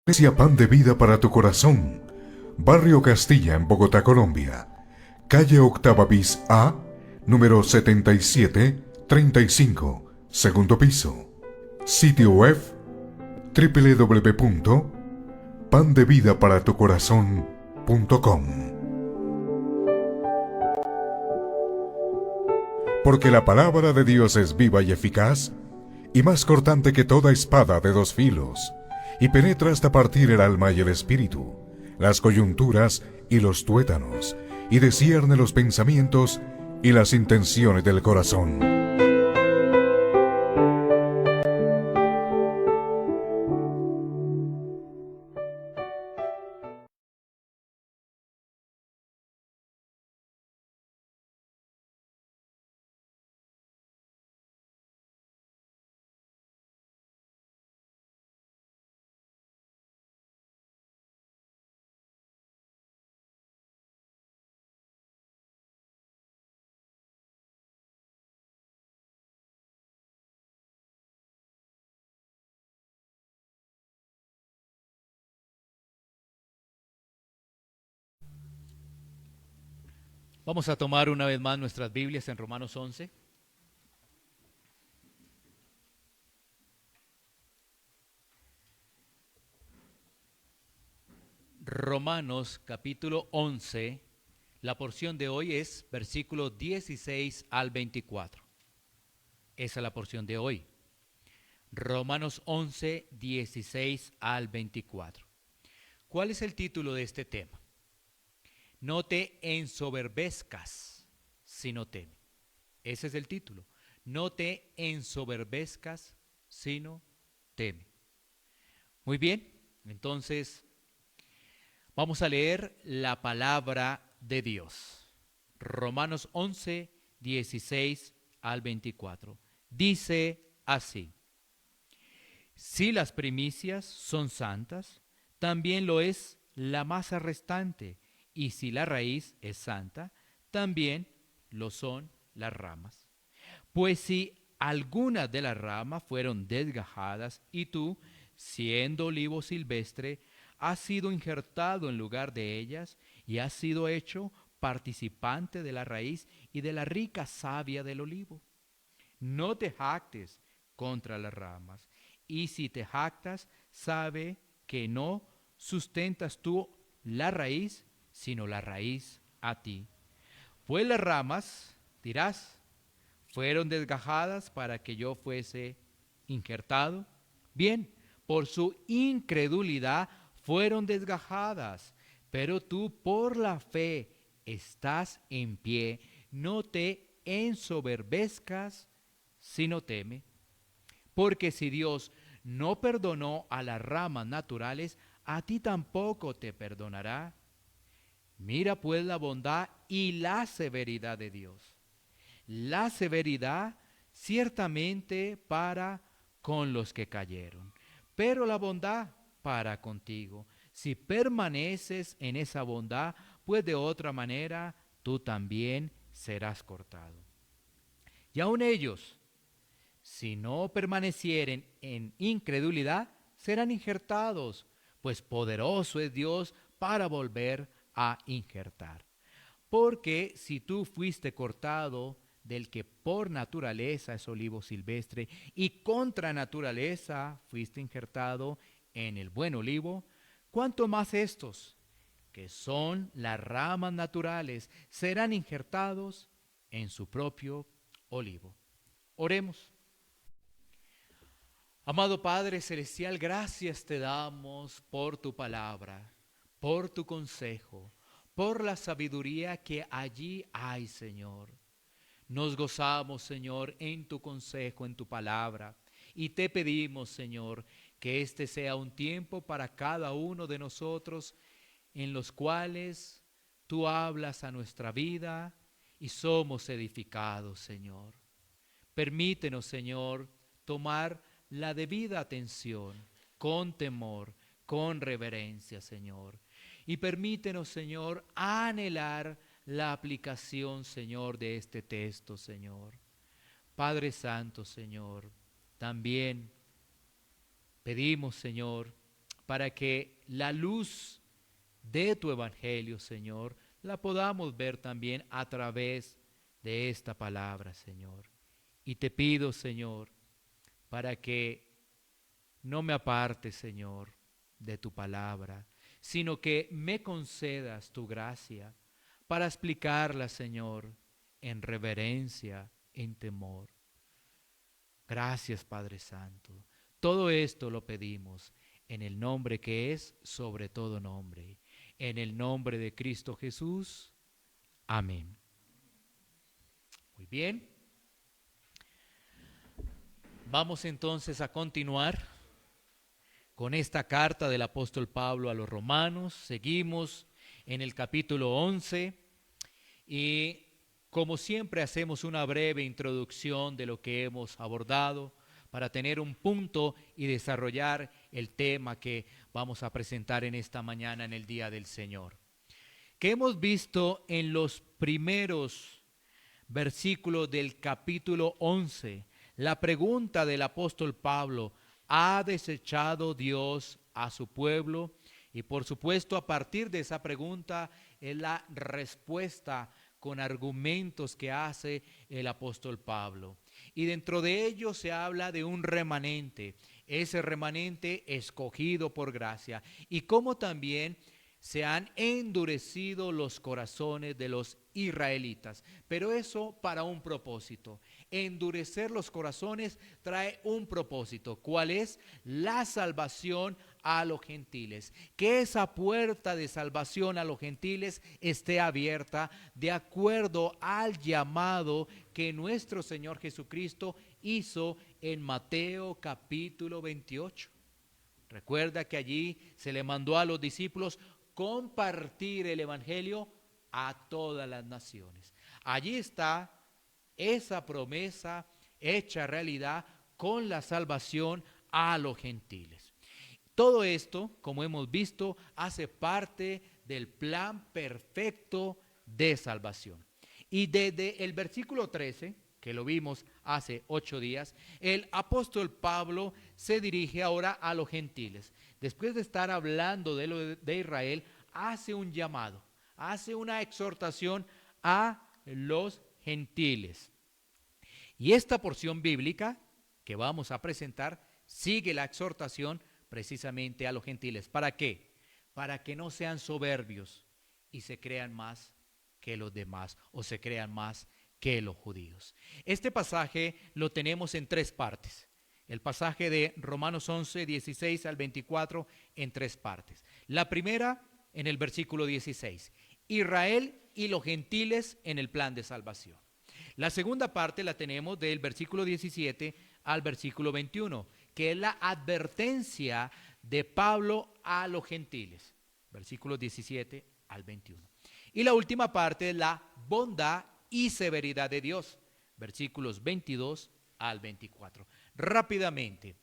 Iglesia Pan de Vida para tu Corazón, Barrio Castilla en Bogotá, Colombia. Calle Octava bis A, número 7735, segundo piso. Sitio web www.pandevidaparatucorazon.com. Porque la palabra de Dios es viva y eficaz, y más cortante que toda espada de dos filos, y penetra hasta partir el alma y el espíritu, las coyunturas y los tuétanos, y discierne los pensamientos y las intenciones del corazón. Vamos a tomar una vez más nuestras Biblias en Romanos 11. Romanos capítulo 11, la porción de hoy es versículo 16 al 24. Esa es la porción de hoy. Romanos 11, 16 al 24. ¿Cuál es el título de este tema? No te ensoberbezcas, sino teme. Ese es el título. No te ensoberbezcas, sino teme. Muy bien, entonces vamos a leer la palabra de Dios. Romanos 11, 16 al 24. Dice así: si las primicias son santas, también lo es la masa restante, y si la raíz es santa, también lo son las ramas. Pues si algunas de las ramas fueron desgajadas y tú, siendo olivo silvestre, has sido injertado en lugar de ellas y has sido hecho participante de la raíz y de la rica savia del olivo. No te jactes contra las ramas, y si te jactas, sabe que no sustentas tú la raíz, sino la raíz a ti. Pues las ramas, dirás, fueron desgajadas para que yo fuese injertado. Bien, por su incredulidad fueron desgajadas, pero tú por la fe estás en pie. No te ensoberbezcas, sino teme. Porque si Dios no perdonó a las ramas naturales, a ti tampoco te perdonará. Mira pues la bondad y la severidad de Dios. La severidad ciertamente para con los que cayeron, pero la bondad para contigo. Si permaneces en esa bondad, pues de otra manera tú también serás cortado. Y aun ellos, si no permanecieren en incredulidad, serán injertados, pues poderoso es Dios para volver a injertar. Porque si tú fuiste cortado del que por naturaleza es olivo silvestre y contra naturaleza fuiste injertado en el buen olivo, ¿cuánto más estos, que son las ramas naturales, serán injertados en su propio olivo? Oremos. Amado Padre Celestial, gracias te damos por tu palabra, por tu consejo, por la sabiduría que allí hay, Señor. Nos gozamos, Señor, en tu consejo, en tu palabra. Y te pedimos, Señor, que este sea un tiempo para cada uno de nosotros en los cuales tú hablas a nuestra vida y somos edificados, Señor. Permítenos, Señor, tomar la debida atención, con temor, con reverencia, Señor. Y permítenos, Señor, anhelar la aplicación, Señor, de este texto, Señor. Padre Santo, Señor, también pedimos, Señor, para que la luz de tu evangelio, Señor, la podamos ver también a través de esta palabra, Señor. Y te pido, Señor, para que no me apartes, Señor, de tu palabra, sino que me concedas tu gracia para explicarla, Señor, en reverencia, en temor. Gracias, Padre Santo. Todo esto lo pedimos en el nombre que es sobre todo nombre, en el nombre de Cristo Jesús. Amén. Muy bien. Vamos entonces a continuar con esta carta del apóstol Pablo a los romanos. Seguimos en el capítulo 11 y como siempre hacemos una breve introducción de lo que hemos abordado para tener un punto y desarrollar el tema que vamos a presentar en esta mañana en el Día del Señor. Que hemos visto en los primeros versículos del capítulo 11, la pregunta del apóstol Pablo: ¿ha desechado Dios a su pueblo? Y por supuesto, a partir de esa pregunta es la respuesta con argumentos que hace el apóstol Pablo. Y dentro de ello se habla de un remanente, ese remanente escogido por gracia, y cómo también se han endurecido los corazones de los israelitas, pero eso para un propósito. Endurecer los corazones trae un propósito. ¿Cuál es? La salvación a los gentiles. Que esa puerta de salvación a los gentiles esté abierta de acuerdo al llamado que nuestro Señor Jesucristo hizo en Mateo capítulo 28. Recuerda que allí se le mandó a los discípulos compartir el evangelio a todas las naciones. Allí está esa promesa hecha realidad con la salvación a los gentiles. Todo esto, como hemos visto, hace parte del plan perfecto de salvación. Y desde el versículo 13, que lo vimos hace 8 días, el apóstol Pablo se dirige ahora a los gentiles. Después de estar hablando de Israel, hace un llamado, hace una exhortación a los gentiles. Y esta porción bíblica que vamos a presentar sigue la exhortación precisamente a los gentiles. ¿Para qué? Para que no sean soberbios y se crean más que los demás o se crean más que los judíos. Este pasaje lo tenemos en 3 partes. El pasaje de Romanos 11, 16 al 24 en 3 partes. La primera en el versículo 16. Israel y los gentiles en el plan de salvación. La segunda parte la tenemos del versículo 17 al versículo 21, que es la advertencia de Pablo a los gentiles. Versículos 17 al 21. Y la última parte es la bondad y severidad de Dios. Versículos 22 al 24. Rápidamente,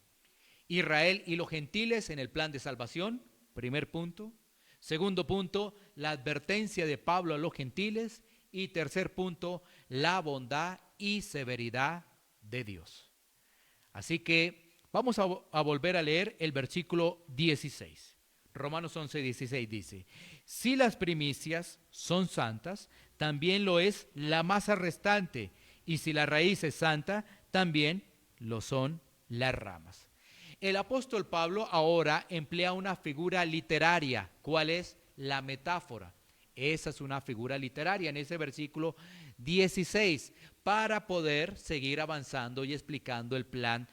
Israel y los gentiles en el plan de salvación, primer punto. Segundo punto, la advertencia de Pablo a los gentiles. Y tercer punto, la bondad y severidad de Dios. Así que vamos a volver a leer el versículo 16. Romanos 11, 16 dice: si las primicias son santas, también lo es la masa restante, y si la raíz es santa, también lo son las ramas. El apóstol Pablo ahora emplea una figura literaria. ¿Cuál es? La metáfora. Esa es una figura literaria en ese versículo 16 para poder seguir avanzando y explicando el plan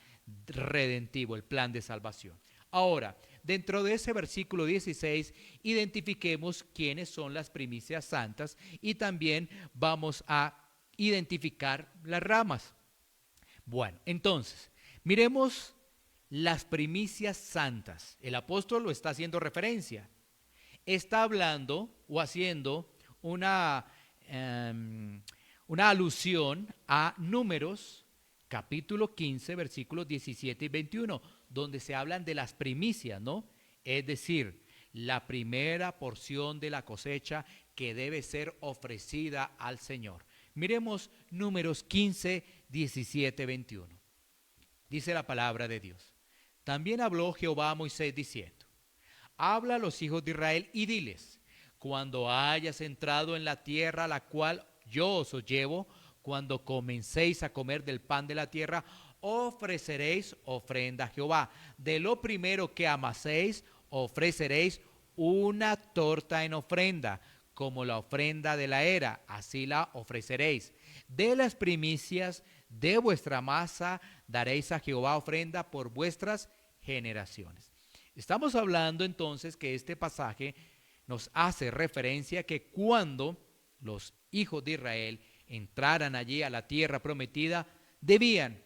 redentivo, el plan de salvación. Ahora, dentro de ese versículo 16, identifiquemos quiénes son las primicias santas y también vamos a identificar las ramas. Bueno, entonces, miremos las primicias santas. El apóstol lo está haciendo referencia. Está hablando o haciendo una alusión a Números, capítulo 15, versículos 17 y 21, donde se hablan de las primicias, ¿no? Es decir, la primera porción de la cosecha que debe ser ofrecida al Señor. Miremos Números 15, 17, 21. Dice la palabra de Dios: también habló Jehová a Moisés diciendo: habla a los hijos de Israel y diles: cuando hayas entrado en la tierra a la cual yo os llevo, cuando comencéis a comer del pan de la tierra, ofreceréis ofrenda a Jehová. De lo primero que amaséis, ofreceréis una torta en ofrenda, como la ofrenda de la era, así la ofreceréis. De las primicias de vuestra masa daréis a Jehová ofrenda por vuestras generaciones. Estamos hablando entonces que este pasaje nos hace referencia que cuando los hijos de Israel entraran allí a la tierra prometida, debían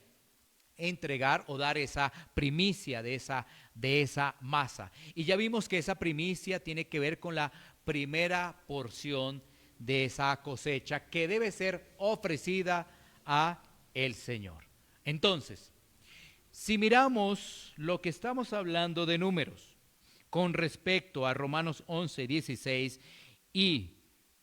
entregar o dar esa primicia de esa masa. Y ya vimos que esa primicia tiene que ver con la primera porción de esa cosecha que debe ser ofrecida a el Señor. Entonces, si miramos lo que estamos hablando de números con respecto a Romanos 11, 16 y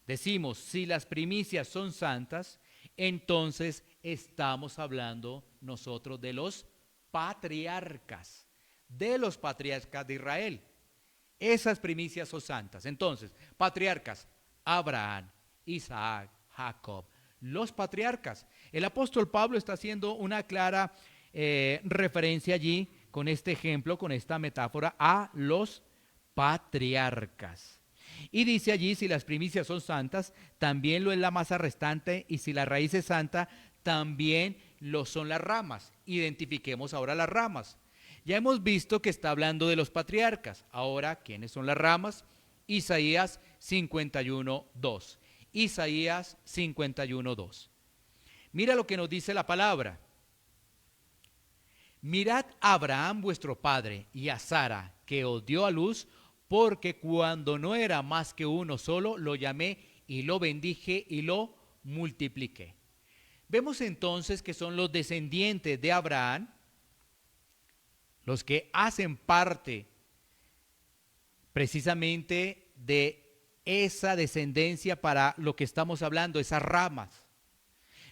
decimos si las primicias son santas, entonces estamos hablando nosotros de los patriarcas de Israel. Esas primicias son santas. Entonces, patriarcas, Abraham, Isaac, Jacob, los patriarcas. El apóstol Pablo está haciendo una clara referencia allí con este ejemplo, con esta metáfora, a los patriarcas. Y dice allí, si las primicias son santas, también lo es la masa restante, y si la raíz es santa, también lo son las ramas. Identifiquemos ahora las ramas. Ya hemos visto que está hablando de los patriarcas. Ahora, ¿quiénes son las ramas? Isaías 51:2. Isaías 51:2. Mira lo que nos dice la palabra. Mirad a Abraham vuestro padre y a Sara, que os dio a luz, porque cuando no era más que uno solo, lo llamé y lo bendije y lo multipliqué. Vemos entonces que son los descendientes de Abraham los que hacen parte precisamente de esa descendencia para lo que estamos hablando, esas ramas.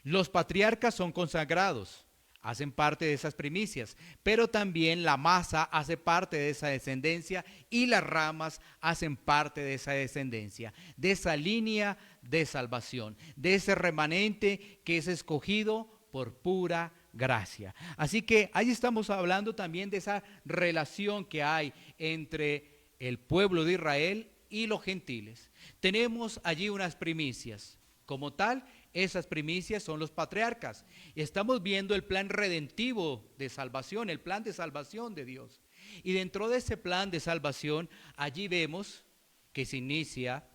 Los patriarcas son consagrados, hacen parte de esas primicias, pero también la masa hace parte de esa descendencia y las ramas hacen parte de esa descendencia, de esa línea de salvación, de ese remanente que es escogido por pura gracia. Así que ahí estamos hablando también de esa relación que hay entre el pueblo de Israel y los gentiles. Tenemos allí unas primicias. Como tal, esas primicias son los patriarcas. Y estamos viendo el plan redentivo de salvación, el plan de salvación de Dios. Y dentro de ese plan de salvación, allí vemos que se inicia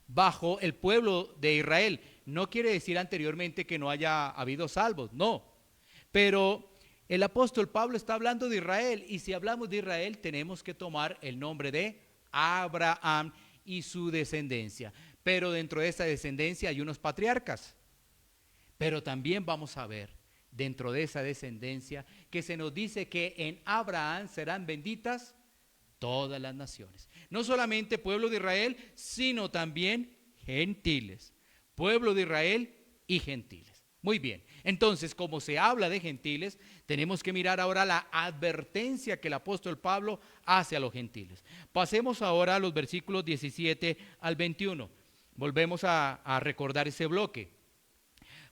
bajo el pueblo de Israel. No quiere decir anteriormente que no haya habido salvos, no. Pero el apóstol Pablo está hablando de Israel, y si hablamos de Israel tenemos que tomar el nombre de Abraham y su descendencia. Pero dentro de esa descendencia hay unos patriarcas. Pero también vamos a ver dentro de esa descendencia que se nos dice que en Abraham serán benditas todas las naciones. No solamente pueblo de Israel, sino también gentiles. Pueblo de Israel y gentiles. Muy bien, entonces como se habla de gentiles, tenemos que mirar ahora la advertencia que el apóstol Pablo hace a los gentiles. Pasemos ahora a los versículos 17 al 21. Volvemos a recordar ese bloque.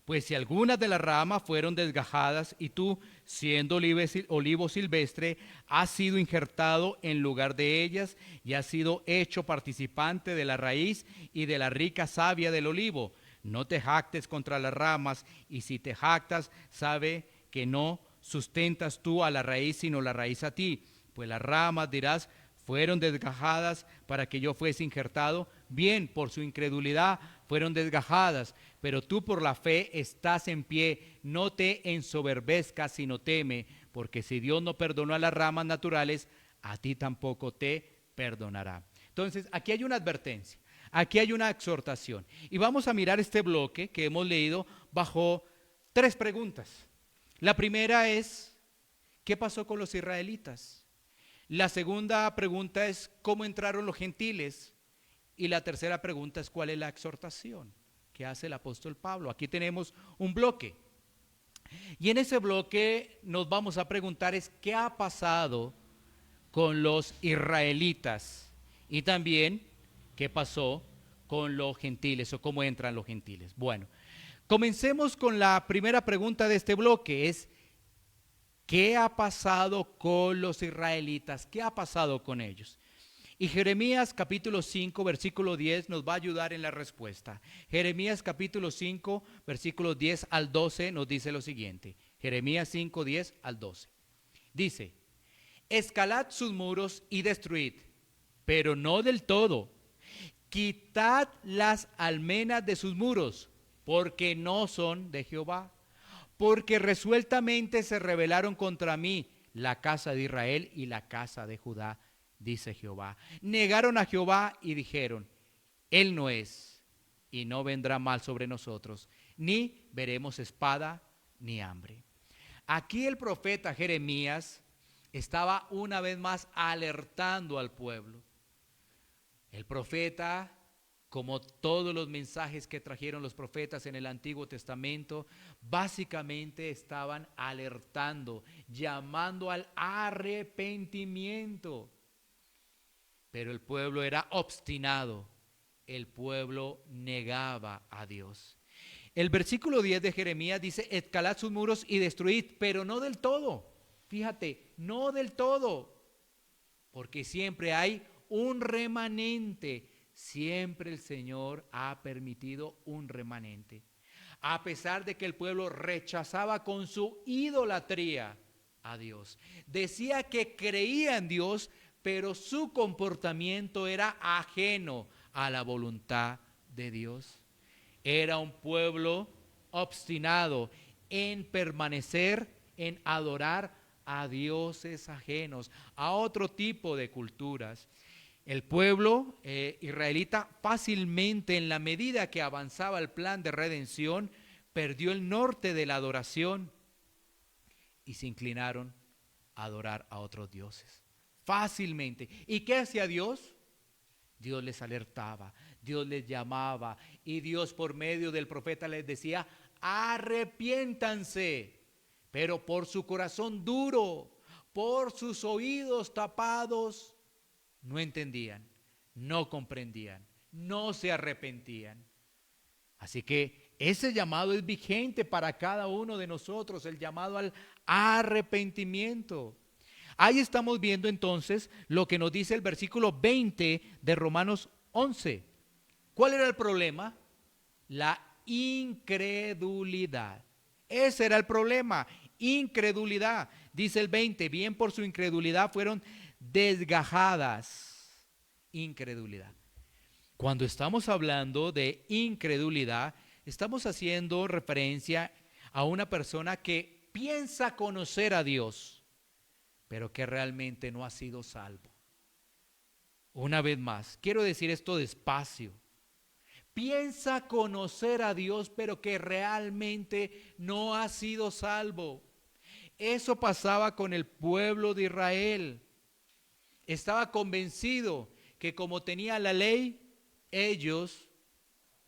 Pues si algunas de las ramas fueron desgajadas y tú, siendo olivo silvestre, has sido injertado en lugar de ellas y has sido hecho participante de la raíz y de la rica savia del olivo, no te jactes contra las ramas, y si te jactas, sabe que no sustentas tú a la raíz, sino la raíz a ti. Pues las ramas, dirás, fueron desgajadas para que yo fuese injertado. Bien, por su incredulidad fueron desgajadas, pero tú por la fe estás en pie. No te ensoberbezcas, sino teme, porque si Dios no perdonó a las ramas naturales, a ti tampoco te perdonará. Entonces, aquí hay una advertencia, aquí hay una exhortación. Y vamos a mirar este bloque que hemos leído bajo tres preguntas. La primera es, ¿qué pasó con los israelitas? La segunda pregunta es, ¿cómo entraron los gentiles? Y la tercera pregunta es, ¿cuál es la exhortación que hace el apóstol Pablo? Aquí tenemos un bloque. Y en ese bloque nos vamos a preguntar es, ¿qué ha pasado con los israelitas y también qué pasó con los gentiles o cómo entran los gentiles. Bueno, comencemos con la primera pregunta de este bloque, es ¿qué ha pasado con los israelitas? ¿Qué ha pasado con ellos? Y Jeremías capítulo 5, versículo 10 nos va a ayudar en la respuesta. Jeremías capítulo 5, versículos 10 al 12 nos dice lo siguiente. Jeremías 5, 10 al 12. Dice, escalad sus muros y destruid, pero no del todo. Quitad las almenas de sus muros, porque no son de Jehová. Porque resueltamente se rebelaron contra mí la casa de Israel y la casa de Judá, dice Jehová. Negaron a Jehová y dijeron, Él no es, y no vendrá mal sobre nosotros, ni veremos espada ni hambre. Aquí el profeta Jeremías estaba una vez más alertando al pueblo. El profeta, como todos los mensajes que trajeron los profetas en el Antiguo Testamento, básicamente estaban alertando, llamando al arrepentimiento. Pero el pueblo era obstinado, el pueblo negaba a Dios. El versículo 10 de Jeremías dice, escalad sus muros y destruid, pero no del todo. Fíjate, no del todo, porque siempre hay un remanente. Siempre el Señor ha permitido un remanente. A pesar de que el pueblo rechazaba con su idolatría a Dios. Decía que creía en Dios, pero su comportamiento era ajeno a la voluntad de Dios. Era un pueblo obstinado en permanecer, en adorar a dioses ajenos, a otro tipo de culturas. El pueblo israelita fácilmente, en la medida que avanzaba el plan de redención, perdió el norte de la adoración y se inclinaron a adorar a otros dioses. Fácilmente. ¿Y qué hacía Dios? Dios les alertaba, Dios les llamaba y Dios por medio del profeta les decía, arrepiéntanse, pero por su corazón duro, por sus oídos tapados, no entendían, no comprendían, no se arrepentían. Así que ese llamado es vigente para cada uno de nosotros, el llamado al arrepentimiento. Ahí estamos viendo entonces lo que nos dice el versículo 20 de Romanos 11. ¿Cuál era el problema? La incredulidad. Ese era el problema, incredulidad. Dice el 20, bien por su incredulidad fueron desgajadas. Incredulidad. Cuando estamos hablando de incredulidad, estamos haciendo referencia a una persona que piensa conocer a Dios, pero que realmente no ha sido salvo. Una vez más, quiero decir esto despacio. Piensa conocer a Dios, pero que realmente no ha sido salvo. Eso pasaba con el pueblo de Israel. Estaba convencido que como tenía la ley, ellos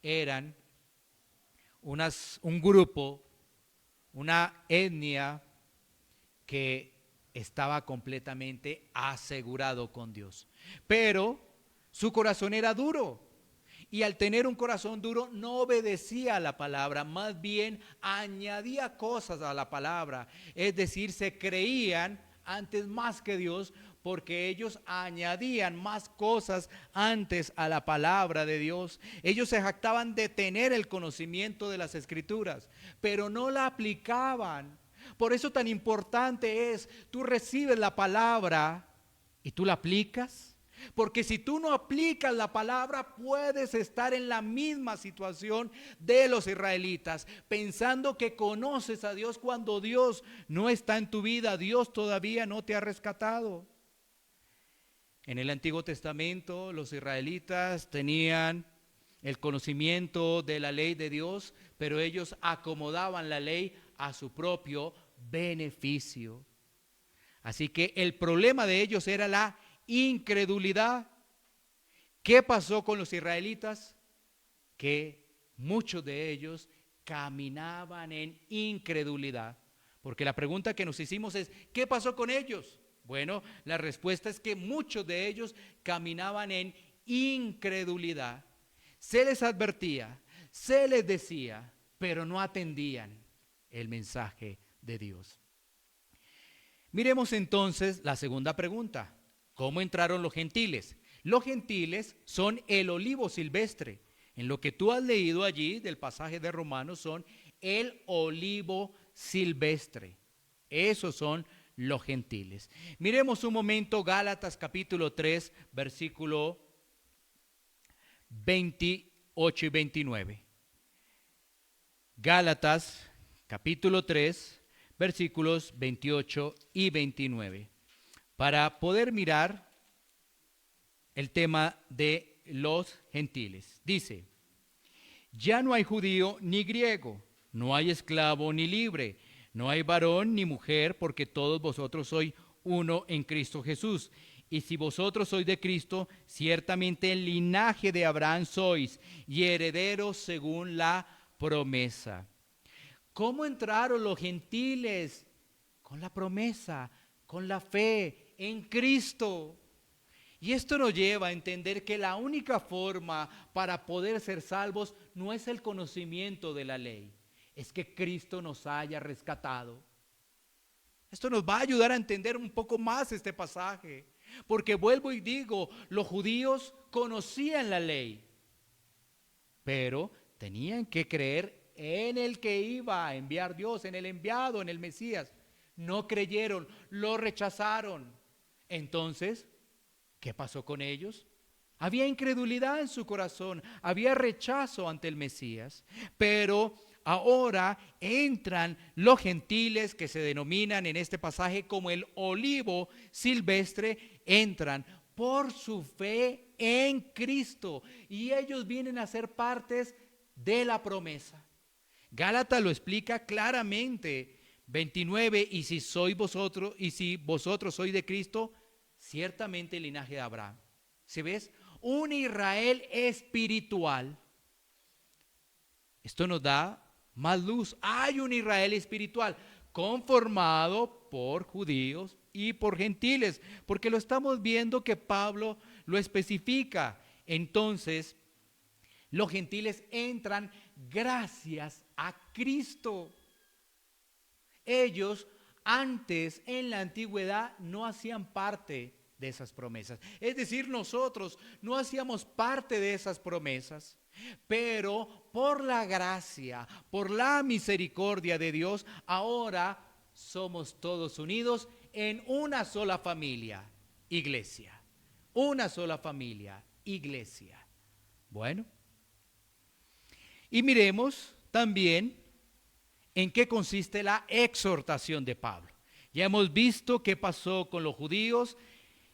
eran un grupo, una etnia que estaba completamente asegurado con Dios. Pero su corazón era duro. Y al tener un corazón duro no obedecía a la palabra, más bien añadía cosas a la palabra. Es decir, se creían antes más que Dios porque ellos añadían más cosas antes a la palabra de Dios. Ellos se jactaban de tener el conocimiento de las Escrituras, pero no la aplicaban. Por eso tan importante es, tú recibes la palabra y tú la aplicas. Porque si tú no aplicas la palabra, puedes estar en la misma situación de los israelitas, pensando que conoces a Dios cuando Dios no está en tu vida, Dios todavía no te ha rescatado. En el Antiguo Testamento, los israelitas tenían el conocimiento de la ley de Dios, pero ellos acomodaban la ley a su propio beneficio. Así que el problema de ellos era la incredulidad. ¿Qué pasó con los israelitas? Que muchos de ellos caminaban en incredulidad. Porque la pregunta que nos hicimos es, ¿qué pasó con ellos? Bueno, la respuesta es que muchos de ellos caminaban en incredulidad. Se les advertía, se les decía, pero no atendían el mensaje de Dios. Miremos entonces la segunda pregunta. ¿Cómo entraron los gentiles? Los gentiles son el olivo silvestre. En lo que tú has leído allí del pasaje de Romanos son el olivo silvestre. Esos son los gentiles. Miremos un momento Gálatas capítulo 3, versículo 28 y 29. Gálatas capítulo 3, versículos 28 y 29. Para poder mirar el tema de los gentiles. Dice, ya no hay judío ni griego, no hay esclavo ni libre, no hay varón ni mujer, porque todos vosotros sois uno en Cristo Jesús. Y si vosotros sois de Cristo, ciertamente el linaje de Abraham sois y herederos según la promesa. ¿Cómo entraron los gentiles? Con la promesa, con la fe en Cristo. Y esto nos lleva a entender que la única forma para poder ser salvos no es el conocimiento de la ley, es que Cristo nos haya rescatado. Esto nos va a ayudar a entender un poco más este pasaje, porque vuelvo y digo, los judíos conocían la ley, pero tenían que creer en el que iba a enviar Dios, en el enviado, en el Mesías. No creyeron, lo rechazaron. Entonces, ¿qué pasó con ellos? Había incredulidad en su corazón, había rechazo ante el Mesías, pero ahora entran los gentiles que se denominan en este pasaje como el olivo silvestre, entran por su fe en Cristo y ellos vienen a ser partes de la promesa. Gálatas lo explica claramente, 29, y si vosotros sois de Cristo, ciertamente el linaje de Abraham. ¿Se ves? Un Israel espiritual. Esto nos da más luz. Hay un Israel espiritual conformado por judíos y por gentiles, porque lo estamos viendo que Pablo lo especifica. Entonces, los gentiles entran gracias a Cristo. Ellos antes en la antigüedad no hacían parte de esas promesas. Es decir, nosotros no hacíamos parte de esas promesas, pero por la gracia, por la misericordia de Dios, ahora somos todos unidos en una sola familia, iglesia. Una sola familia, iglesia. Bueno, y miremos también en qué consiste la exhortación de Pablo. Ya hemos visto qué pasó con los judíos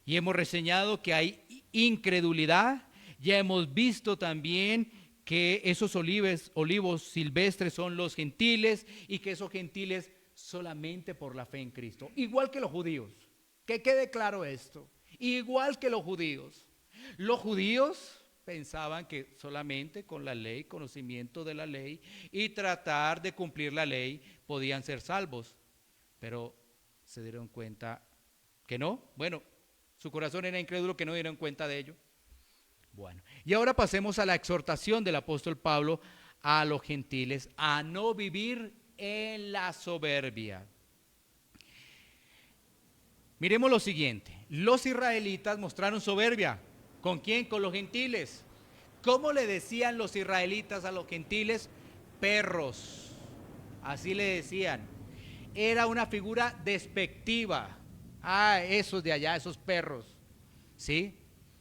y hemos reseñado que hay incredulidad. Ya hemos visto también que esos olivos silvestres son los gentiles y que esos gentiles solamente por la fe en Cristo. Igual que los judíos, que quede claro esto, igual que los judíos. Los judíos pensaban que solamente con la ley, conocimiento de la ley y tratar de cumplir la ley podían ser salvos, pero se dieron cuenta que no. Bueno, su corazón era incrédulo, que no dieron cuenta de ello. Bueno, y ahora pasemos a la exhortación del apóstol Pablo a los gentiles a no vivir en la soberbia. Miremos lo siguiente, los israelitas mostraron soberbia. ¿Con quién? Con los gentiles. ¿Cómo le decían los israelitas a los gentiles? Perros. Así le decían. Era una figura despectiva. Ah, esos de allá, esos perros. ¿Sí?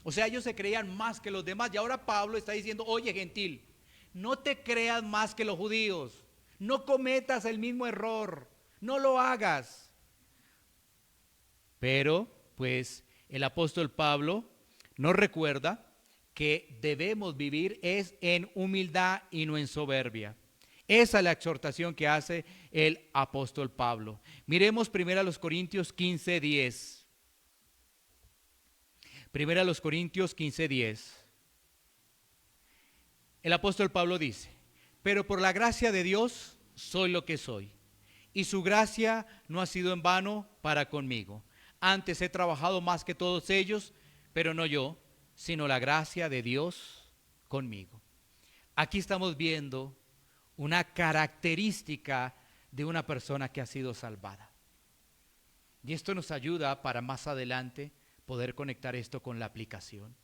O sea, ellos se creían más que los demás. Y ahora Pablo está diciendo, oye, gentil, no te creas más que los judíos. No cometas el mismo error. No lo hagas. Pero, pues, el apóstol Pablo nos recuerda que debemos vivir es en humildad y no en soberbia. Esa es la exhortación que hace el apóstol Pablo. Miremos primero a los Corintios 15:10. Primero a los Corintios 15:10. El apóstol Pablo dice, pero por la gracia de Dios soy lo que soy, y su gracia no ha sido en vano para conmigo. Antes he trabajado más que todos ellos, pero no yo, sino la gracia de Dios conmigo. Aquí estamos viendo una característica de una persona que ha sido salvada. Y esto nos ayuda para más adelante poder conectar esto con la aplicación.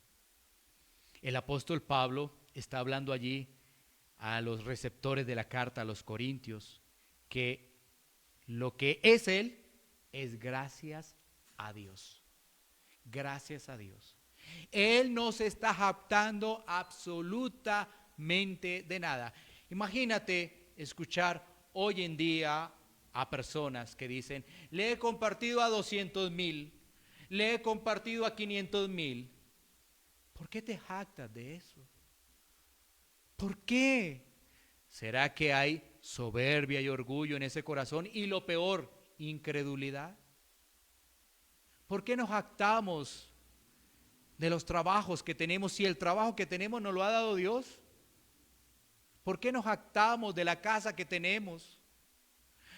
El apóstol Pablo está hablando allí a los receptores de la carta a los Corintios que lo que es él es gracias a Dios. Gracias a Dios. Él no se está jactando absolutamente de nada. Imagínate escuchar hoy en día a personas que dicen, le he compartido a 200,000, le he compartido a 500,000. ¿Por qué te jactas de eso? ¿Por qué? ¿Será que hay soberbia y orgullo en ese corazón? Y lo peor, incredulidad. ¿Por qué nos jactamos de los trabajos que tenemos si el trabajo que tenemos nos lo ha dado Dios? ¿Por qué nos jactamos de la casa que tenemos?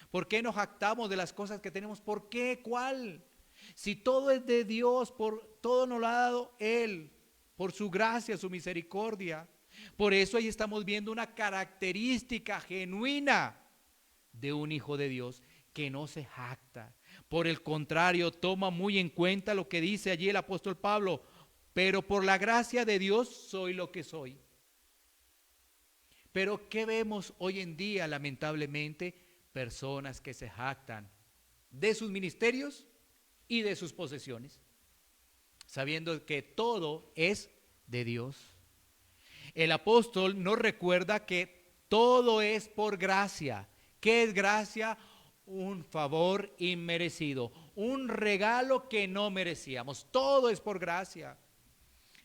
¿Por qué nos jactamos de las cosas que tenemos? ¿Por qué? ¿Cuál? Si todo es de Dios, todo nos lo ha dado Él, por su gracia, su misericordia. Por eso ahí estamos viendo una característica genuina de un hijo de Dios que no se jacta. Por el contrario, toma muy en cuenta lo que dice allí el apóstol Pablo, pero por la gracia de Dios soy lo que soy. Pero ¿qué vemos hoy en día, lamentablemente? Personas que se jactan de sus ministerios y de sus posesiones, sabiendo que todo es de Dios. El apóstol nos recuerda que todo es por gracia. ¿Qué es gracia? Un favor inmerecido, un regalo que no merecíamos. Todo es por gracia.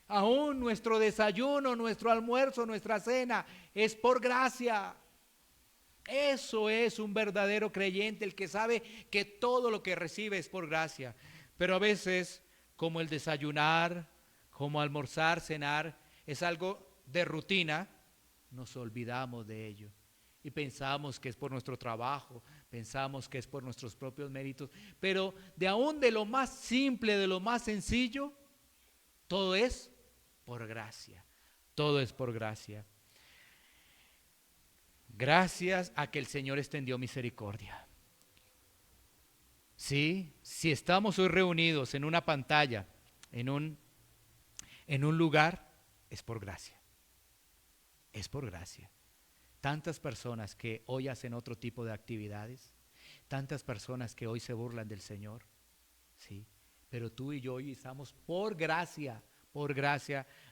Aún nuestro desayuno, nuestro almuerzo, nuestra cena es por gracia. Eso es un verdadero creyente, el que sabe que todo lo que recibe es por gracia. Pero a veces, como el desayunar, como almorzar, cenar, es algo de rutina, nos olvidamos de ello. Y pensamos que es por nuestro trabajo, pensamos que es por nuestros propios méritos. Pero de lo más simple, de lo más sencillo, todo es por gracia. Todo es por gracia. Gracias a que el Señor extendió misericordia. Sí, si estamos hoy reunidos en una pantalla, en un lugar, es por gracia. Es por gracia. Tantas personas que hoy hacen otro tipo de actividades, tantas personas que hoy se burlan del Señor, sí, pero tú y yo hoy estamos por gracia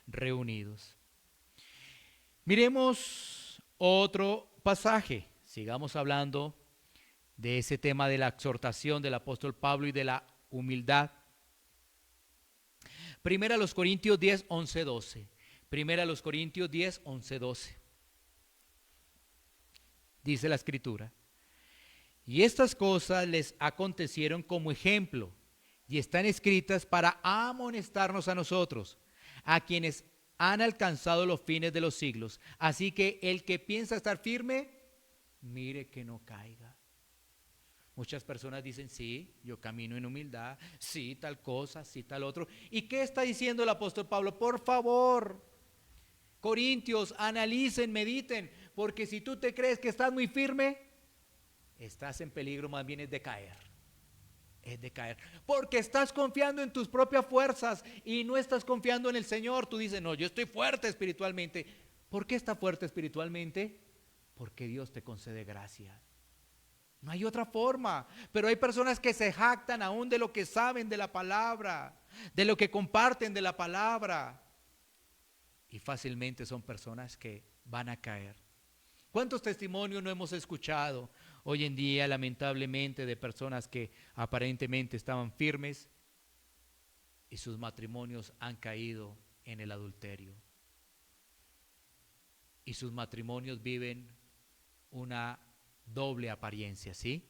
reunidos. Miremos otro pasaje, sigamos hablando de ese tema de la exhortación del apóstol Pablo y de la humildad. Primera a los Corintios 10, 11, 12. Primera a los Corintios 10, 11, 12. Dice la escritura, y estas cosas les acontecieron como ejemplo y están escritas para amonestarnos a nosotros, a quienes han alcanzado los fines de los siglos. Así que el que piensa estar firme, mire que no caiga. Muchas personas dicen, sí, yo camino en humildad, sí, tal cosa, sí, tal otro. ¿Y qué está diciendo el apóstol Pablo? Por favor, Corintios, analicen, mediten, porque si tú te crees que estás muy firme, estás en peligro, más bien es de caer. Es de caer, porque estás confiando en tus propias fuerzas y no estás confiando en el Señor. Tú dices, no, yo estoy fuerte espiritualmente. ¿Por qué estás fuerte espiritualmente? Porque Dios te concede gracia. No hay otra forma. Pero hay personas que se jactan aún de lo que saben de la palabra, de lo que comparten de la palabra, y fácilmente son personas que van a caer. ¿Cuántos testimonios no hemos escuchado hoy en día, lamentablemente, de personas que aparentemente estaban firmes y sus matrimonios han caído en el adulterio? Y sus matrimonios viven una doble apariencia, ¿sí?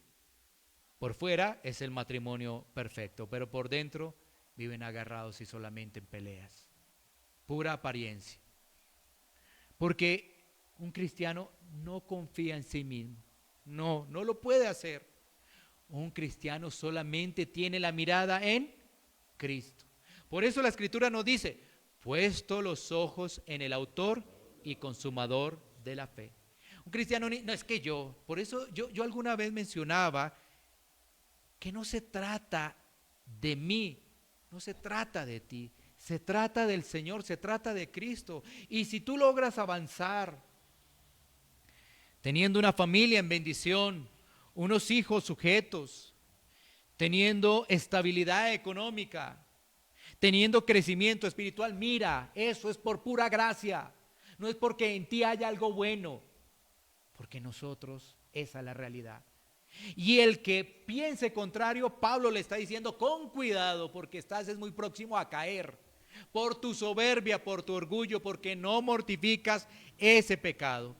Por fuera es el matrimonio perfecto, pero por dentro viven agarrados y solamente en peleas. Pura apariencia. Porque un cristiano no confía en sí mismo. No lo puede hacer. Un cristiano solamente tiene la mirada en Cristo. Por eso la Escritura nos dice, puesto los ojos en el autor y consumador de la fe. Un cristiano, no es que por eso yo alguna vez mencionaba que no se trata de mí, no se trata de ti, se trata del Señor, se trata de Cristo. Y si tú logras avanzar, teniendo una familia en bendición, unos hijos sujetos, teniendo estabilidad económica, teniendo crecimiento espiritual, mira, eso es por pura gracia, no es porque en ti haya algo bueno, porque nosotros, esa es la realidad. Y el que piense contrario, Pablo le está diciendo, con cuidado, porque estás muy próximo a caer, por tu soberbia, por tu orgullo, porque no mortificas ese pecado.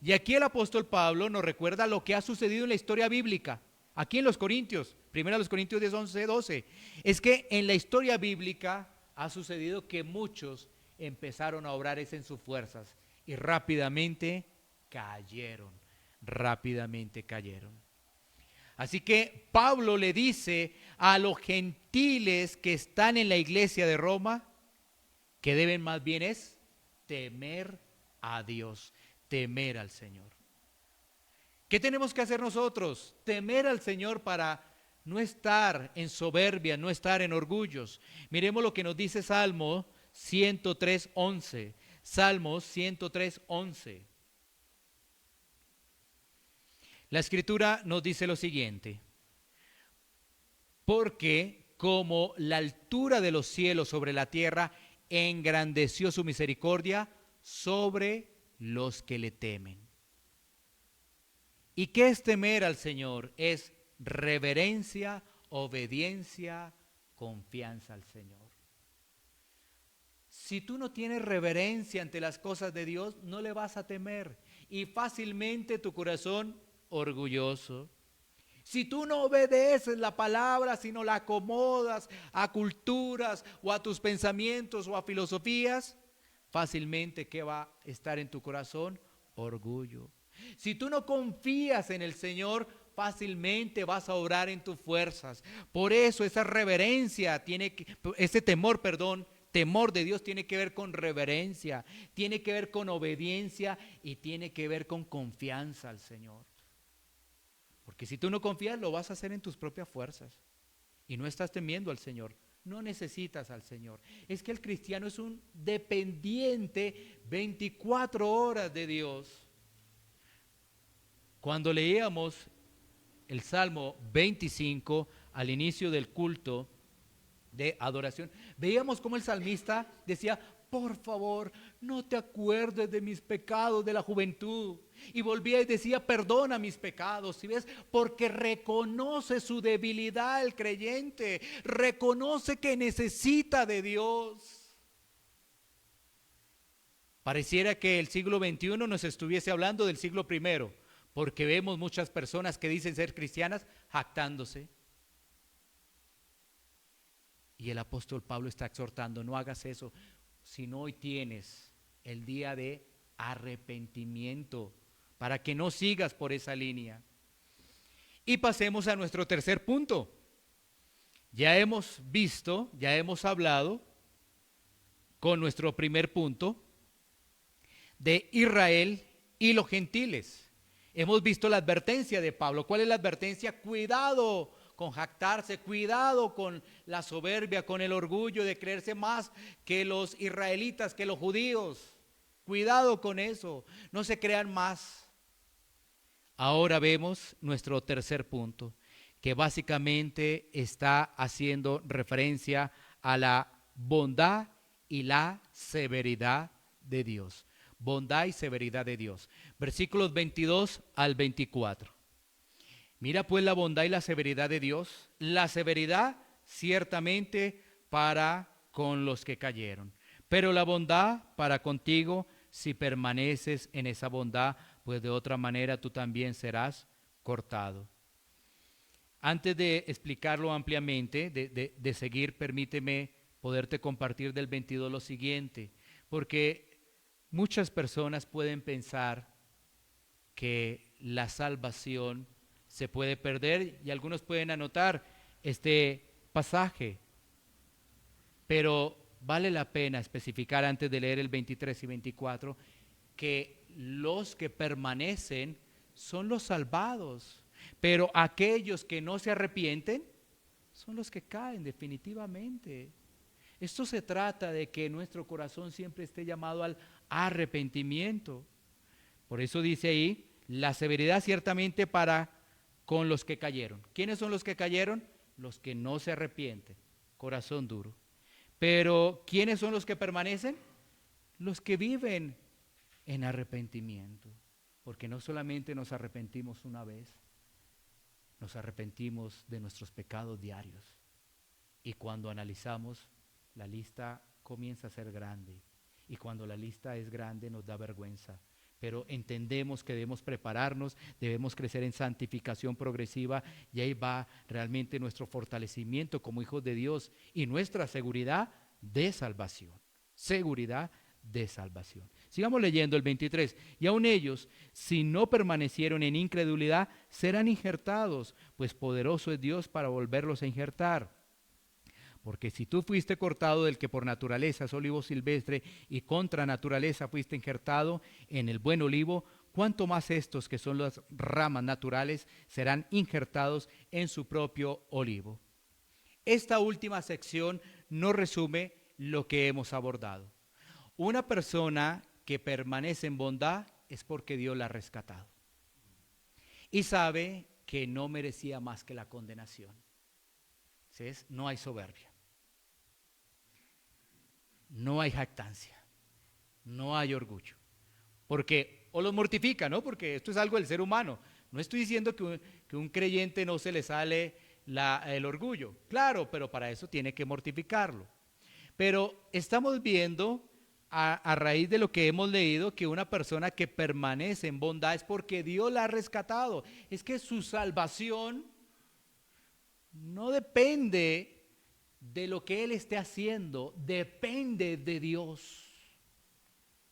Y aquí el apóstol Pablo nos recuerda lo que ha sucedido en la historia bíblica, aquí en los Corintios, 1 Corintios 10, 11, 12. Es que en la historia bíblica ha sucedido que muchos empezaron a obrar en sus fuerzas y rápidamente cayeron. Así que Pablo le dice a los gentiles que están en la iglesia de Roma que deben más bien es temer a Dios, temer al Señor. ¿Qué tenemos que hacer nosotros? Temer al Señor para no estar en soberbia, no estar en orgullos. Miremos lo que nos dice Salmo 103:11. Salmos 103:11. La Escritura nos dice lo siguiente: porque como la altura de los cielos sobre la tierra, engrandeció su misericordia sobre los que le temen. ¿Y qué es temer al Señor? Es reverencia, obediencia, confianza al Señor. Si tú no tienes reverencia ante las cosas de Dios, no le vas a temer. Y fácilmente tu corazón orgulloso. Si tú no obedeces la palabra, sino la acomodas a culturas o a tus pensamientos o a filosofías, fácilmente, ¿qué va a estar en tu corazón? Orgullo. Si tú no confías en el Señor, fácilmente vas a obrar en tus fuerzas. Por eso esa reverencia ese temor de Dios tiene que ver con reverencia, tiene que ver con obediencia y tiene que ver con confianza al Señor. Porque si tú no confías, lo vas a hacer en tus propias fuerzas y no estás temiendo al Señor. No necesitas al Señor. Es que el cristiano es un dependiente 24 horas de Dios. Cuando leíamos el Salmo 25 al inicio del culto de adoración, veíamos cómo el salmista decía: por favor, no te acuerdes de mis pecados de la juventud. Y volvía y decía: perdona mis pecados. ¿Sí ves? Porque reconoce su debilidad el creyente, reconoce que necesita de Dios. Pareciera que el siglo XXI nos estuviese hablando del siglo I, porque vemos muchas personas que dicen ser cristianas jactándose. Y el apóstol Pablo está exhortando: no hagas eso, sino hoy tienes el día de arrepentimiento, para que no sigas por esa línea. Y pasemos a nuestro tercer punto. Ya hemos visto, ya hemos hablado con nuestro primer punto de Israel y los gentiles. Hemos visto la advertencia de Pablo. ¿Cuál es la advertencia? Cuidado con jactarse, cuidado con la soberbia, con el orgullo de creerse más que los israelitas, que los judíos. Cuidado con eso, no se crean más. Ahora vemos nuestro tercer punto, que básicamente está haciendo referencia a la bondad y la severidad de Dios. Bondad y severidad de Dios. Versículos 22 al 24. Mira pues la bondad y la severidad de Dios. La severidad ciertamente para con los que cayeron, pero la bondad para contigo si permaneces en esa bondad, pues de otra manera tú también serás cortado. Antes de explicarlo ampliamente, de seguir, permíteme poderte compartir del 22 lo siguiente, porque muchas personas pueden pensar que la salvación se puede perder y algunos pueden anotar este pasaje, pero vale la pena especificar antes de leer el 23 y 24 que los que permanecen son los salvados, pero aquellos que no se arrepienten son los que caen definitivamente. Esto se trata de que nuestro corazón siempre esté llamado al arrepentimiento. Por eso dice ahí, la severidad ciertamente para con los que cayeron. ¿Quiénes son los que cayeron? Los que no se arrepienten, corazón duro. Pero ¿quiénes son los que permanecen? Los que viven en arrepentimiento. Porque no solamente nos arrepentimos una vez, nos arrepentimos de nuestros pecados diarios. Y cuando analizamos, la lista comienza a ser grande. Y cuando la lista es grande nos da vergüenza. Pero entendemos que debemos prepararnos, debemos crecer en santificación progresiva y ahí va realmente nuestro fortalecimiento como hijos de Dios y nuestra seguridad de salvación. Seguridad de salvación. Sigamos leyendo el 23. Y aun ellos, si no permanecieron en incredulidad, serán injertados, pues poderoso es Dios para volverlos a injertar. Porque si tú fuiste cortado del que por naturaleza es olivo silvestre y contra naturaleza fuiste injertado en el buen olivo, cuánto más estos que son las ramas naturales serán injertados en su propio olivo. Esta última sección nos resume lo que hemos abordado. Una persona que permanece en bondad es porque Dios la ha rescatado y sabe que no merecía más que la condenación. ¿Sí? No hay soberbia. No hay jactancia, no hay orgullo, porque o los mortifica, ¿no? Porque esto es algo del ser humano. No estoy diciendo que un creyente no se le sale el orgullo, claro, pero para eso tiene que mortificarlo. Pero estamos viendo a raíz de lo que hemos leído que una persona que permanece en bondad es porque Dios la ha rescatado. Es que su salvación no depende de lo que él esté haciendo, depende de Dios.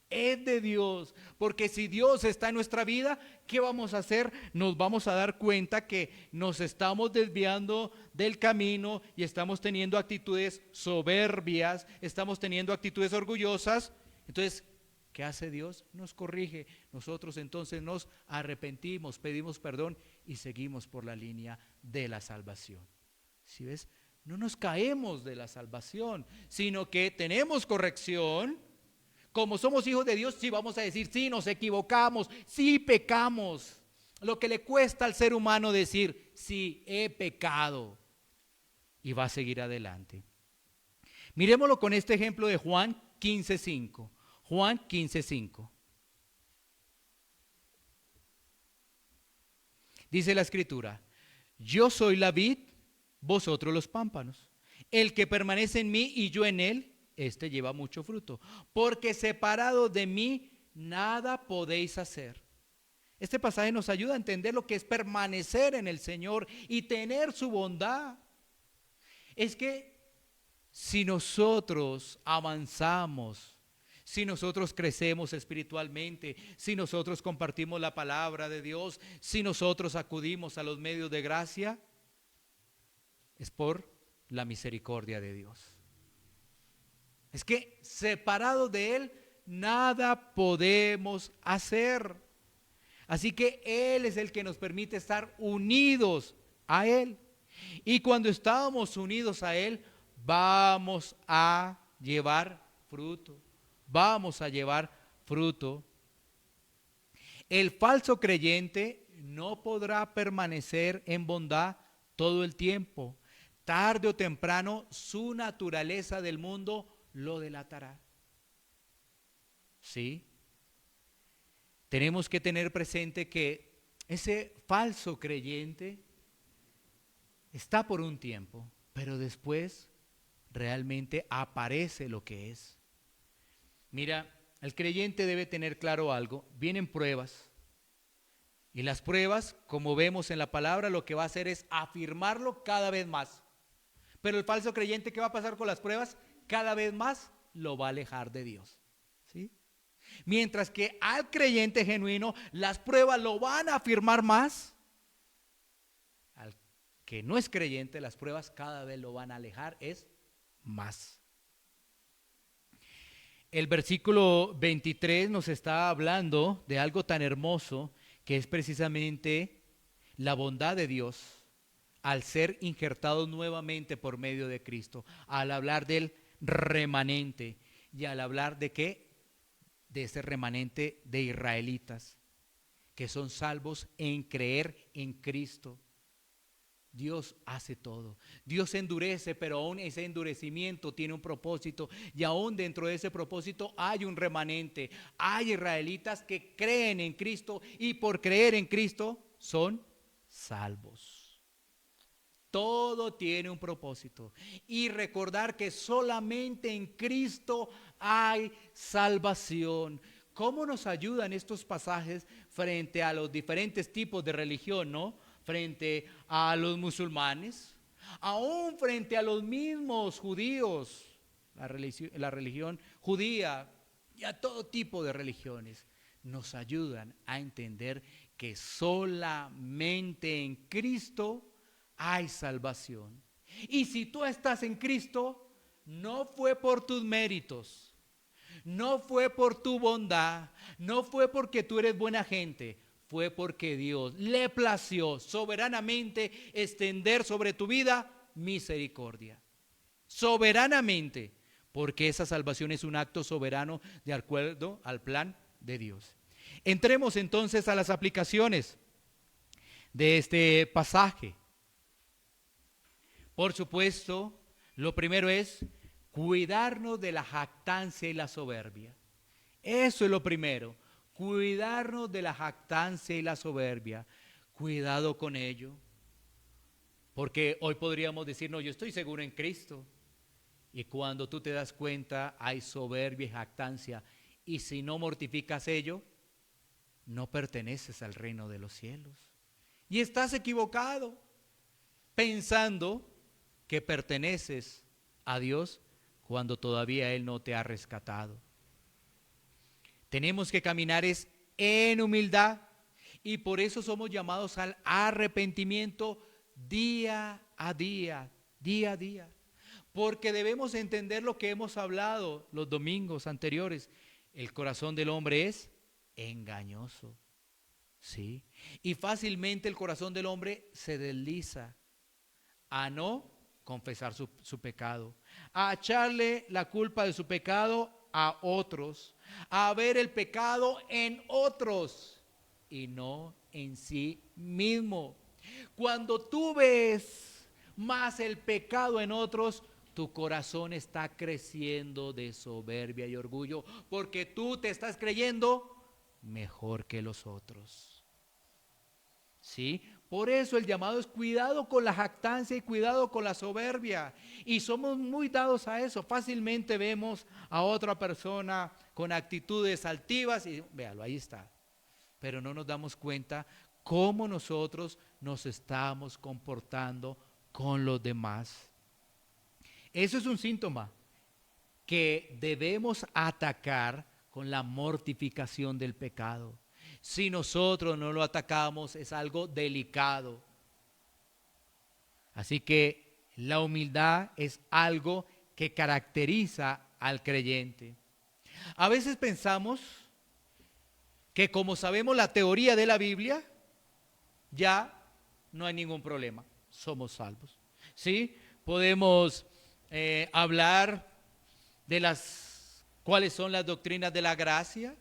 Es de Dios, porque si Dios está en nuestra vida, ¿qué vamos a hacer? Nos vamos a dar cuenta que nos estamos desviando del camino y estamos teniendo actitudes soberbias, estamos teniendo actitudes orgullosas. Entonces, ¿qué hace Dios? Nos corrige. Nosotros entonces nos arrepentimos, pedimos perdón y seguimos por la línea de la salvación. ¿Sí ves? No nos caemos de la salvación, sino que tenemos corrección. Como somos hijos de Dios, sí vamos a decir, sí nos equivocamos, sí pecamos. Lo que le cuesta al ser humano decir, sí he pecado. Y va a seguir adelante. Miremoslo con este ejemplo de Juan 15:5. Juan 15:5. Dice la escritura, yo soy la vid, vosotros los pámpanos. El que permanece en mí y yo en él, este lleva mucho fruto. Porque separado de mí, nada podéis hacer. Este pasaje nos ayuda a entender lo que es permanecer en el Señor y tener su bondad. Es que si nosotros avanzamos, si nosotros crecemos espiritualmente, si nosotros compartimos la palabra de Dios, si nosotros acudimos a los medios de gracia, es por la misericordia de Dios. Es que separados de Él, nada podemos hacer. Así que Él es el que nos permite estar unidos a Él. Y cuando estamos unidos a Él, vamos a llevar fruto. Vamos a llevar fruto. El falso creyente no podrá permanecer en bondad todo el tiempo. Tarde o temprano, su naturaleza del mundo lo delatará. ¿Sí? Tenemos que tener presente que ese falso creyente está por un tiempo, pero después realmente aparece lo que es. Mira, el creyente debe tener claro algo. Vienen pruebas. Y las pruebas, como vemos en la palabra, lo que va a hacer es afirmarlo cada vez más. Pero el falso creyente, ¿qué va a pasar con las pruebas? Cada vez más lo va a alejar de Dios. ¿Sí? Mientras que al creyente genuino, las pruebas lo van a afirmar más que no es creyente, las pruebas cada vez lo van a alejar es más. El versículo 23 nos está hablando de algo tan hermoso que es precisamente la bondad de Dios al ser injertados nuevamente por medio de Cristo, al hablar del remanente y al hablar de qué, de ese remanente de israelitas que son salvos en creer en Cristo. Dios hace todo. Dios endurece, pero aún ese endurecimiento tiene un propósito y aún dentro de ese propósito hay un remanente. Hay israelitas que creen en Cristo y por creer en Cristo son salvos. Todo tiene un propósito. Y recordar que solamente en Cristo hay salvación. ¿Cómo nos ayudan estos pasajes frente a los diferentes tipos de religión, no? Frente a los musulmanes, aún frente a los mismos judíos, la religión judía y a todo tipo de religiones, nos ayudan a entender que solamente en Cristo hay salvación. Y si tú estás en Cristo, no fue por tus méritos, no fue por tu bondad, no fue porque tú eres buena gente, fue porque Dios le plació soberanamente extender sobre tu vida misericordia. Soberanamente, porque esa salvación es un acto soberano de acuerdo al plan de Dios. Entremos entonces a las aplicaciones de este pasaje. Por supuesto, lo primero es cuidarnos de la jactancia y la soberbia. Eso es lo primero. Cuidarnos de la jactancia y la soberbia. Cuidado con ello. Porque hoy podríamos decir, no, yo estoy seguro en Cristo. Y cuando tú te das cuenta, hay soberbia y jactancia. Y si no mortificas ello, no perteneces al reino de los cielos. Y estás equivocado, pensando que perteneces a Dios cuando todavía Él no te ha rescatado. Tenemos que caminar en humildad y por eso somos llamados al arrepentimiento día a día, día a día. Porque debemos entender lo que hemos hablado los domingos anteriores. El corazón del hombre es engañoso, ¿sí? Y fácilmente el corazón del hombre se desliza a no confesar su pecado, a echarle la culpa de su pecado a otros, a ver el pecado en otros y no en sí mismo. Cuando tú ves más el pecado en otros, tu corazón está creciendo de soberbia y orgullo, porque tú te estás creyendo mejor que los otros. ¿Sí? Por eso el llamado es cuidado con la jactancia y cuidado con la soberbia. Y somos muy dados a eso. Fácilmente vemos a otra persona con actitudes altivas y véalo, ahí está. Pero no nos damos cuenta cómo nosotros nos estamos comportando con los demás. Eso es un síntoma que debemos atacar con la mortificación del pecado. Si nosotros no lo atacamos, es algo delicado. Así que la humildad es algo que caracteriza al creyente. A veces pensamos que como sabemos la teoría de la Biblia, ya no hay ningún problema, somos salvos. ¿Sí? Podemos hablar de cuáles son las doctrinas de la gracia.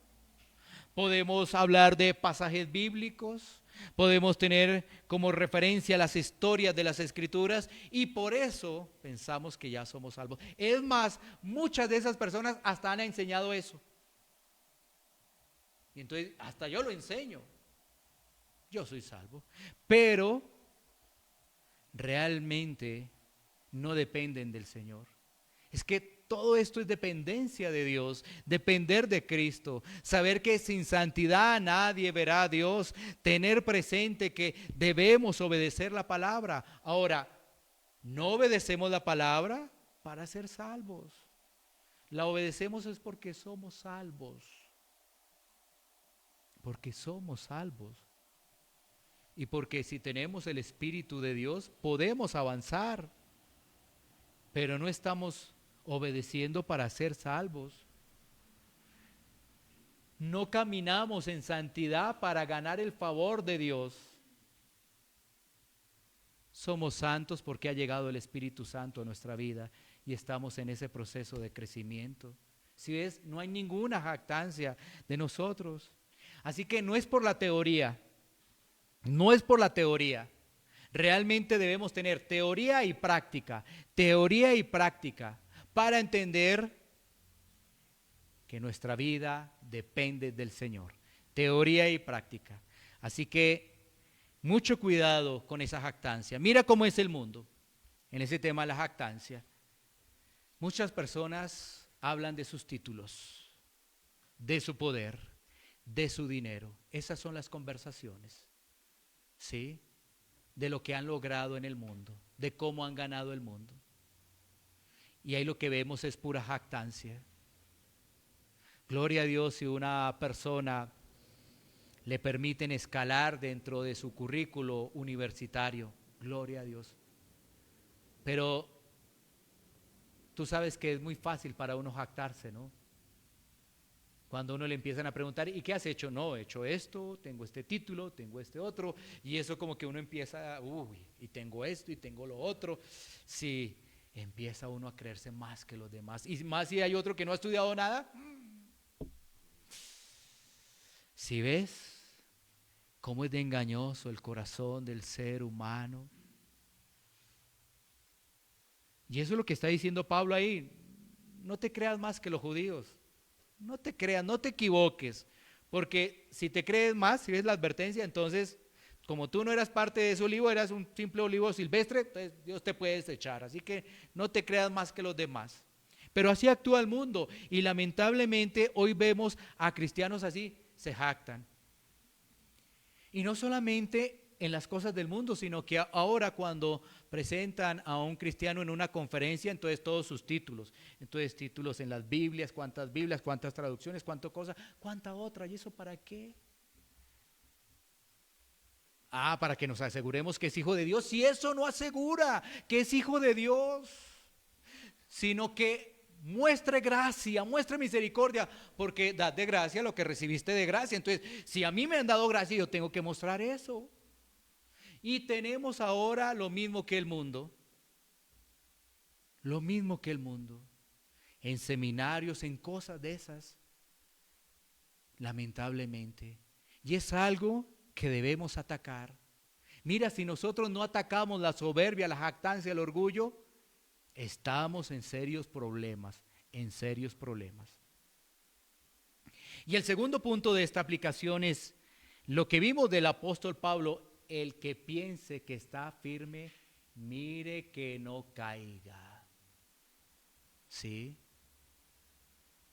Podemos hablar de pasajes bíblicos, podemos tener como referencia las historias de las Escrituras y por eso pensamos que ya somos salvos. Es más, muchas de esas personas hasta han enseñado eso. Y entonces hasta yo lo enseño. Yo soy salvo. Pero realmente no dependen del Señor. Es que todo esto es dependencia de Dios, depender de Cristo, saber que sin santidad nadie verá a Dios, tener presente que debemos obedecer la palabra. Ahora, no obedecemos la palabra para ser salvos. La obedecemos es porque somos salvos. Porque somos salvos. y porque si tenemos el Espíritu de Dios podemos avanzar, pero no estamos obedeciendo para ser salvos. No caminamos en santidad para ganar el favor de Dios. Somos santos porque ha llegado el Espíritu Santo a nuestra vida y estamos en ese proceso de crecimiento. Si ves, no hay ninguna jactancia de nosotros. Así que no es por la teoría, no es por la teoría. Realmente debemos tener teoría y práctica para entender que nuestra vida depende del Señor. Teoría y práctica. Así que mucho cuidado con esa jactancia. Mira cómo es el mundo en ese tema de la jactancia. Muchas personas hablan de sus títulos, de su poder, de su dinero. Esas son las conversaciones, ¿sí? De lo que han logrado en el mundo, de cómo han ganado el mundo. Y ahí lo que vemos es pura jactancia. Gloria a Dios si una persona le permiten escalar dentro de su currículo universitario. Gloria a Dios. Pero tú sabes que es muy fácil para uno jactarse, ¿no? Cuando uno le empiezan a preguntar, ¿y qué has hecho? No, he hecho esto, tengo este título, tengo este otro, y eso como que uno empieza, y tengo esto y tengo lo otro. Sí, empieza uno a creerse más que los demás. Y más si hay otro que no ha estudiado nada. Si ves cómo es de engañoso el corazón del ser humano. Y eso es lo que está diciendo Pablo ahí. No te creas más que los judíos. No te creas, no te equivoques. Porque si te crees más, si ves la advertencia, entonces, como tú no eras parte de ese olivo, eras un simple olivo silvestre, entonces Dios te puede desechar. Así que no te creas más que los demás. Pero así actúa el mundo. Y lamentablemente hoy vemos a cristianos así, se jactan. Y no solamente en las cosas del mundo, sino que ahora cuando presentan a un cristiano en una conferencia, entonces todos sus títulos, entonces títulos en las Biblias, cuántas traducciones, cuántas cosas, cuánta otra, ¿y eso para qué? Para que nos aseguremos que es hijo de Dios. Si eso no asegura que es hijo de Dios, sino que muestre gracia, muestre misericordia, porque das de gracia lo que recibiste de gracia. Entonces, si a mí me han dado gracia, yo tengo que mostrar eso. Y tenemos ahora lo mismo que el mundo, en seminarios, en cosas de esas, lamentablemente. Y es algo que debemos atacar. Mira, si nosotros no atacamos la soberbia, la jactancia, el orgullo, estamos en serios problemas, Y el segundo punto de esta aplicación es lo que vimos del apóstol Pablo: el que piense que está firme, mire que no caiga. ¿Sí?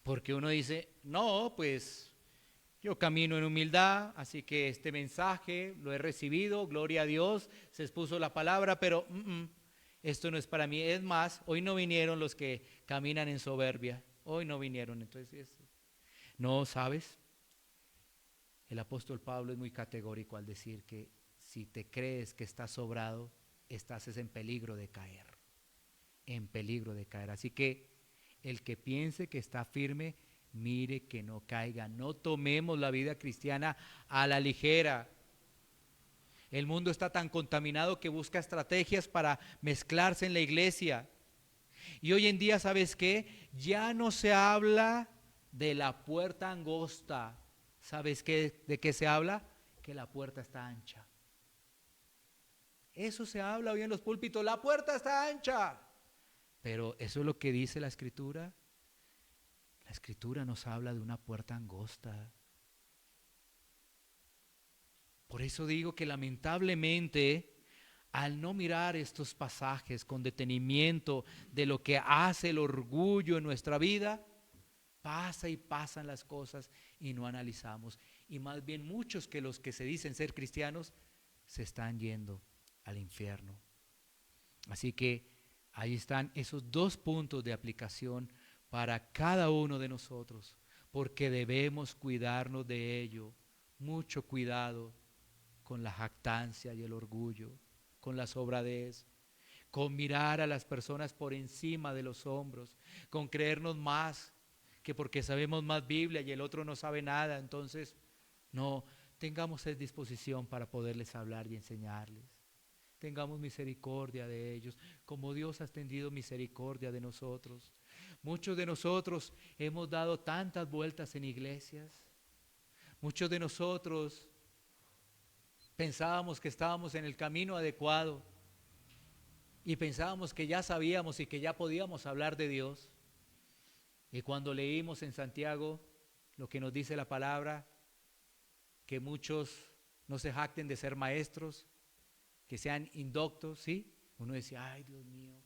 Porque uno dice, no, pues yo camino en humildad, así que este mensaje lo he recibido, gloria a Dios, se expuso la palabra, pero esto no es para mí. Es más, hoy no vinieron los que caminan en soberbia, hoy no vinieron. Entonces, no, ¿sabes? El apóstol Pablo es muy categórico al decir que si te crees que estás sobrado, estás en peligro de caer, Así que el que piense que está firme, mire que no caiga. No tomemos la vida cristiana a la ligera. El mundo está tan contaminado que busca estrategias para mezclarse en la iglesia. Y hoy en día, ¿sabes qué? Ya no se habla de la puerta angosta. ¿Sabes qué? ¿De qué se habla? Que la puerta está ancha. Eso se habla hoy en los púlpitos, la puerta está ancha. Pero ¿eso es lo que dice la Escritura? La Escritura nos habla de una puerta angosta. Por eso digo que lamentablemente, al no mirar estos pasajes con detenimiento de lo que hace el orgullo en nuestra vida, pasan las cosas y no analizamos. Y más bien muchos que los que se dicen ser cristianos se están yendo al infierno. Así que ahí están esos dos puntos de aplicación para cada uno de nosotros, porque debemos cuidarnos de ello. Mucho cuidado con la jactancia y el orgullo, con la sobradez, con mirar a las personas por encima de los hombros, con creernos más que porque sabemos más Biblia y el otro no sabe nada. Entonces, no, tengamos esa disposición para poderles hablar y enseñarles. Tengamos misericordia de ellos, como Dios ha extendido misericordia de nosotros. Muchos de nosotros hemos dado tantas vueltas en iglesias. Muchos de nosotros pensábamos que estábamos en el camino adecuado y pensábamos que ya sabíamos y que ya podíamos hablar de Dios. Y cuando leímos en Santiago lo que nos dice la palabra, que muchos no se jacten de ser maestros, que sean indoctos, ¿sí? Uno decía, ay Dios mío,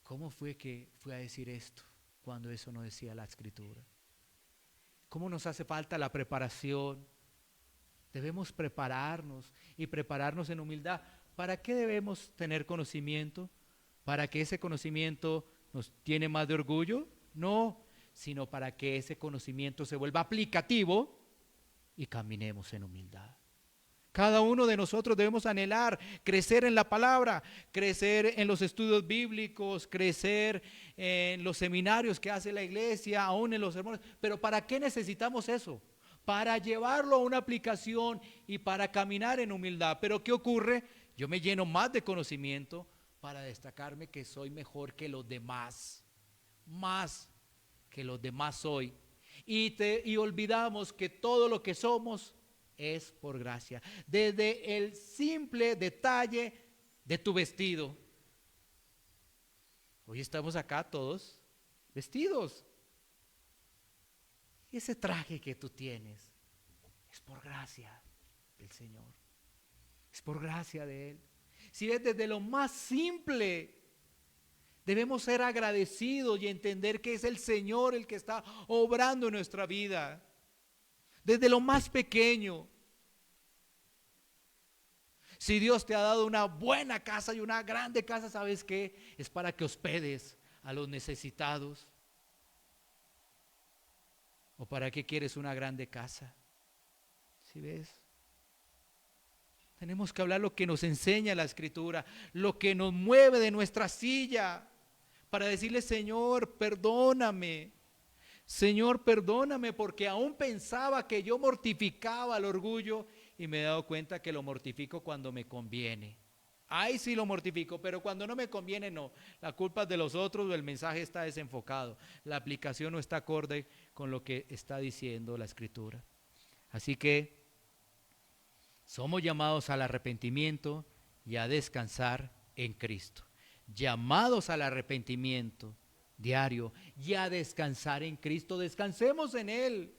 ¿cómo fue que fue a decir esto cuando eso no decía la Escritura? ¿Cómo nos hace falta la preparación? Debemos prepararnos y prepararnos en humildad. ¿Para qué debemos tener conocimiento? ¿Para que ese conocimiento nos tiene más de orgullo? No, sino para que ese conocimiento se vuelva aplicativo y caminemos en humildad. Cada uno de nosotros debemos anhelar crecer en la palabra, crecer en los estudios bíblicos, crecer en los seminarios que hace la iglesia, aún en los sermones. Pero ¿para qué necesitamos eso? Para llevarlo a una aplicación y para caminar en humildad. Pero ¿qué ocurre? Yo me lleno más de conocimiento para destacarme que soy mejor que los demás, más que los demás soy. Y olvidamos que todo lo que somos es por gracia. Desde el simple detalle de tu vestido. Hoy estamos acá todos vestidos. Y ese traje que tú tienes es por gracia del Señor. Es por gracia de Él. Si ves desde lo más simple, debemos ser agradecidos y entender que es el Señor el que está obrando en nuestra vida. Desde lo más pequeño. Si Dios te ha dado una buena casa y una grande casa, ¿sabes qué? Es para que hospedes a los necesitados. ¿O para qué quieres una grande casa? ¿Sí ves? Tenemos que hablar lo que nos enseña la Escritura, lo que nos mueve de nuestra silla, para decirle, Señor, perdóname. Señor, perdóname, porque aún pensaba que yo mortificaba el orgullo y me he dado cuenta que lo mortifico cuando me conviene. Ahí sí lo mortifico, pero cuando no me conviene, no. La culpa es de los otros o el mensaje está desenfocado. La aplicación no está acorde con lo que está diciendo la Escritura. Así que somos llamados al arrepentimiento y a descansar en Cristo. Llamados al arrepentimiento diario y a descansar en Cristo. Descansemos en Él.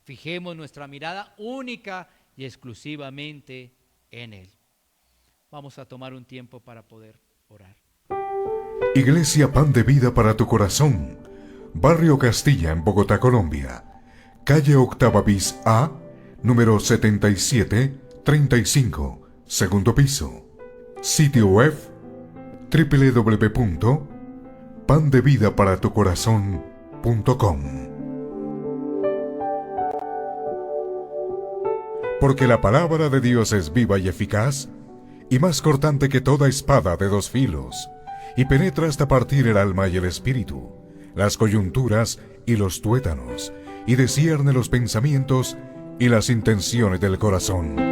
Fijemos nuestra mirada única y exclusivamente en Él. Vamos a tomar un tiempo para poder orar. Iglesia Pan de Vida para tu Corazón, Barrio Castilla en Bogotá, Colombia. Calle Octava bis A, número 7735, segundo piso. Sitio web www.pandevidaparatucorazon.com. Porque la palabra de Dios es viva y eficaz, y más cortante que toda espada de dos filos, y penetra hasta partir el alma y el espíritu, las coyunturas y los tuétanos, y discierne los pensamientos y las intenciones del corazón.